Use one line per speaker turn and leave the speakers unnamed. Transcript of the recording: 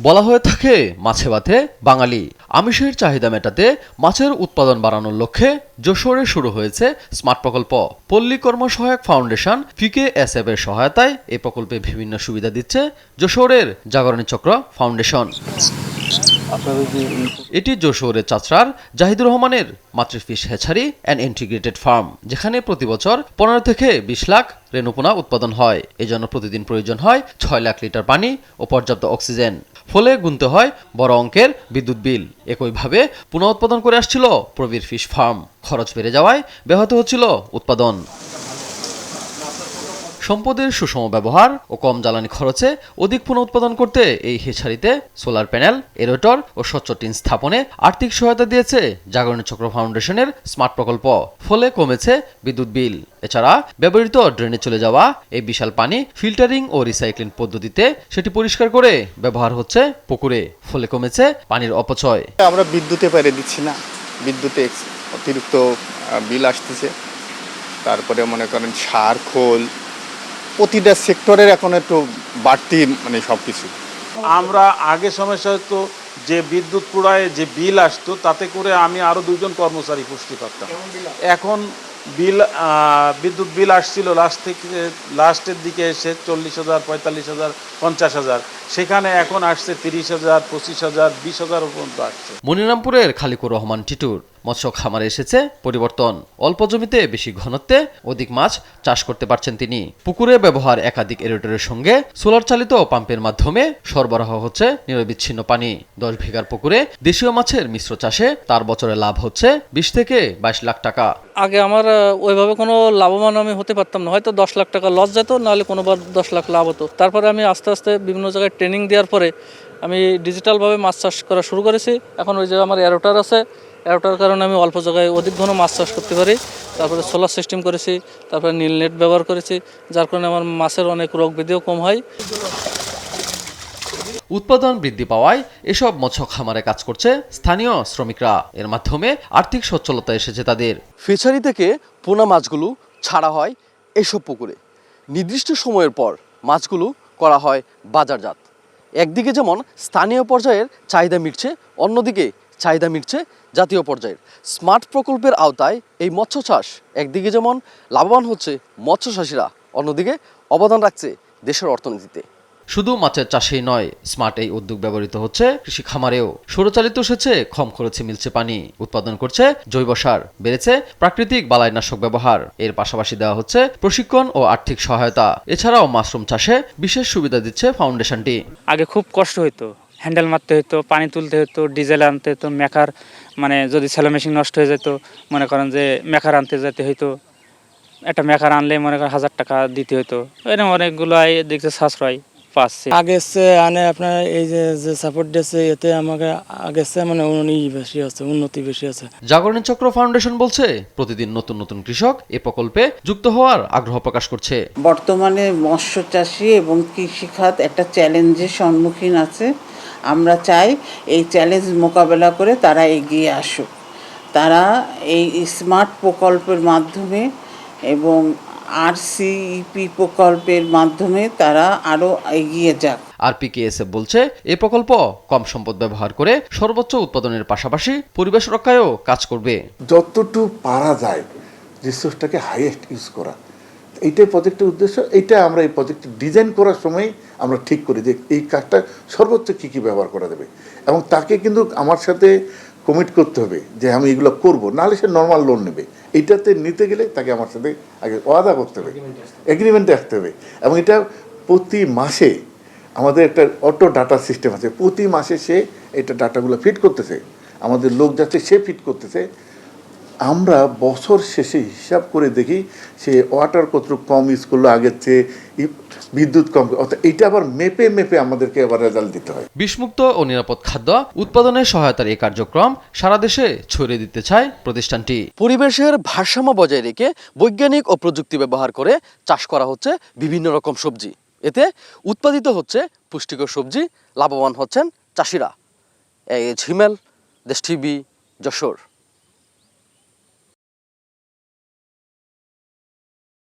বলা হয়ে থাকে মাছে ভাতে বাঙালি। আমিষের চাহিদা মেটাতে মাছের উৎপাদন বাড়ানোর লক্ষ্যে যশোরে শুরু হয়েছে স্মার্ট প্রকল্প। পল্লী কর্মসহায়ক ফাউন্ডেশন PKSF এর সহায়তায় এই প্রকল্পে বিভিন্ন সুবিধা দিচ্ছে যশোরের জাগরণী চক্র ফাউন্ডেশন। এটি যশোরের চাচড়ার জাহিদুর রহমানের মাতৃফিশ হ্যাচারি অ্যান্ড ইন্টিগ্রেটেড ফার্ম, যেখানে প্রতি বছর 15 থেকে 20 লাখ রেণুপোনা উৎপাদন হয়। এজন্য প্রতিদিন প্রয়োজন হয় 6 লাখ লিটার পানি ও পর্যাপ্ত অক্সিজেন। ফলে গুনতে হয় বড় অঙ্কের বিদ্যুৎ বিল। একইভাবে পুনঃ উৎপাদন করে আসছিল প্রবীর ফিশ ফার্ম। খরচ বেড়ে যাওয়ায় ব্যাহত হচ্ছিল উৎপাদন। সম্পদের সুষম ব্যবহার ও কম জ্বালানি খরচে অধিক পুনঃ উৎপাদন করতে এই হেচারিতে সোলার প্যানেল, এরেটর ও স্বচ্ছ টিন স্থাপনে আর্থিক সহায়তা দিয়েছে জাগরণী চক্র ফাউন্ডেশনের স্মার্ট প্রকল্প। ফলে কমেছে বিদ্যুৎ বিল। এছাড়া ব্যবহৃত ড্রেনে চলে যাওয়া এই বিশাল পানি ফিল্টারিং ও রিসাইক্লিং পদ্ধতিতে সেটি পরিষ্কার করে ব্যবহার হচ্ছে পুকুরে। ফলে কমেছে পানির অপচয়।
আমরা বিদ্যুতে পেরে দিচ্ছি না, বিদ্যুতে অতিরিক্ত বিল আসতেছে। তারপরে মনে করেন সার, খোল, প্রতিটা সেক্টরের এখন একটু বাড়তি সবকিছু।
আমরা আগে সমস্যা হতো যে বিদ্যুৎ পুড়ায় যে বিল আসতো, তাতে করে আমি আরো 2 জন কর্মচারী পুষ্টি করতাম। এখন বিদ্যুৎ বিল আসছিল লাস্টের দিকে এসে 40,000, 45,000, 50,000, সেখানে এখন আসছে 30,000, 25,000, 20,000 পর্যন্ত আসছে।
মনিরামপুরের খালিকুর রহমান টিটুর মৎস্য খামারে এসেছে পরিবর্তন। অল্প জমিতে বেশি ঘনত্বে অধিক মাছ চাষ করতে পারছেন তিনি। পুকুরে ব্যবহার একাধিক এরেটরের সঙ্গে সোলার চালিত পাম্পের মাধ্যমে সরবরাহ হচ্ছে নিরবিচ্ছিন্ন পানি। 10 বিঘার পুকুরে দেশীয় মাছের মিশ্র চাষে তার বছরে লাভ হচ্ছে 20 থেকে 22 লাখ টাকা।
আগে আমার ওইভাবে কোনো লাভবান আমি হতে পারতাম না, হয়তো 10 লাখ টাকা লস যেত, নাহলে কোনোবার 10 লাখ লাভ হতো। তারপরে আমি আস্তে আস্তে বিভিন্ন জায়গায় ট্রেনিং দেওয়ার পরে আমি ডিজিটালভাবে মাছ চাষ করা শুরু করেছি। এখন ওই যে আমার এরোটার আছে, এরোটার কারণে আমি অল্প জায়গায় অধিক ঘন মাছ চাষ করতে পারি। তারপরে সোলার সিস্টেম করেছি, তারপরে নীল নেট ব্যবহার করেছি, যার কারণে আমার মাছের অনেক রোগ ব্যাধিও কম হয়।
উৎপাদন বৃদ্ধি পাওয়ায় এসব মৎস্য খামারে কাজ করছে স্থানীয় শ্রমিকরা। এর মাধ্যমে আর্থিক সচ্ছলতা এসেছে তাদের।
ফিশারি থেকে পোনা মাছগুলো ছাড়া হয় এসব পুকুরে। নির্দিষ্ট সময়ের পর মাছগুলো করা হয় বাজারজাত। একদিকে যেমন স্থানীয় পর্যায়ের চাহিদা মিটছে, অন্যদিকে চাহিদা মিটছে জাতীয় পর্যায়ের। স্মার্ট প্রকল্পের আওতায় এই মৎস্য চাষ একদিকে যেমন লাভবান হচ্ছে মৎস্য চাষিরা, অন্যদিকে অবদান রাখছে দেশের অর্থনীতিতে।
শুধু মাছের চাষেই নয়, স্মার্ট এই উদ্যোগ ব্যবহৃত হচ্ছে কৃষি খামারেও। সৌরচালিত সেচে কম খরচে মিলছে পানি, উৎপাদন করছে জৈব সার, বেড়েছে প্রাকৃতিক বালাইনাশক ব্যবহার। এর পাশাপাশি দেওয়া হচ্ছে প্রশিক্ষণ ও আর্থিক সহায়তা। এছাড়াও মাশরুম চাষে বিশেষ সুবিধা দিচ্ছে ফাউন্ডেশনটি।
আগে খুব কষ্ট হতো, হ্যান্ডেল মারতে হতো, পানি তুলতে হতো, ডিজেল আনতে হতো, মেকার যদি সেলো মেশিন নষ্ট হয়ে যেত, মনে করেন যে মেকার আনতে যেতে হইতো। একটা মেকার আনলে মনে করেন 1000 টাকা দিতে হতো। এরকম অনেকগুলো দেখছে সাশ্রয় পাচ্ছে।
আগে আপনার এই যে সাপোর্ট দিয়েছে, এতে আমাকে আগে উন্নতি বেশি আছে।
জাগরণী চক্র ফাউন্ডেশন বলছে প্রতিদিন নতুন নতুন কৃষক এ প্রকল্পে যুক্ত হওয়ার আগ্রহ প্রকাশ করছে।
বর্তমানে মৎস্য চাষী এবং কৃষিখাত একটা চ্যালেঞ্জের সম্মুখীন আছে। আমরা চাই এই চ্যালেঞ্জ মোকাবেলা করে তারা এগিয়ে আসুক। তারা এই স্মার্ট প্রকল্পের মাধ্যমে এবং RCEP প্রকল্পের মাধ্যমে তারা আরও এগিয়ে যাক।
PKSF বলছে এই প্রকল্প কম সম্পদ ব্যবহার করে সর্বোচ্চ উৎপাদনের পাশাপাশি পরিবেশ রক্ষায়ও কাজ করবে।
যতটুকু পারা যায় রিসোর্সটাকে হাইয়েস্ট ইউজ করা, এইটাই প্রজেক্টের উদ্দেশ্য। এইটা আমরা এই প্রজেক্ট ডিজাইন করার সময় আমরা ঠিক করি যে এই কাজটা সর্বোচ্চ কী ব্যবহার করা যাবে, এবং তাকে কিন্তু আমার সাথে কমিট করতে হবে যে আমি এগুলো করবো, নাহলে সে নর্মাল লোন নেবে। এইটাতে নিতে গেলে তাকে আমার সাথে আগে ওয়াদা করতে হবে, এগ্রিমেন্টে আসতে হবে। এবং এটা প্রতি মাসে আমাদের একটা অটো ডাটা সিস্টেম আছে, প্রতি মাসে সে এটা ডাটাগুলো ফিট করতেছে, আমাদের লোক যাচ্ছে সে ফিট করতেছে। আমরা বছর শেষে হিসাব করে দেখি সে ওয়াটার কতটুকু কম ইউজ করলো আগের চেয়ে, বিদ্যুৎ কম, অর্থাৎ এটা আবার মেপে মেপে আমাদেরকে আবার রেজাল্ট দিতে হয়।
বিষমুক্ত ও নিরাপদ খাদ্য উৎপাদনের সহায়তার এই কার্যক্রম সারা দেশে ছড়িয়ে দিতে চায় প্রতিষ্ঠানটি।
পরিবেশের ভারসাম্য বজায় রেখে বৈজ্ঞানিক ও প্রযুক্তি ব্যবহার করে চাষ করা হচ্ছে বিভিন্ন রকম সবজি। এতে উৎপাদিত হচ্ছে পুষ্টিকর সবজি, লাভবান হচ্ছেন চাষিরা। হিমেল, দেশ টিভি, যশোর।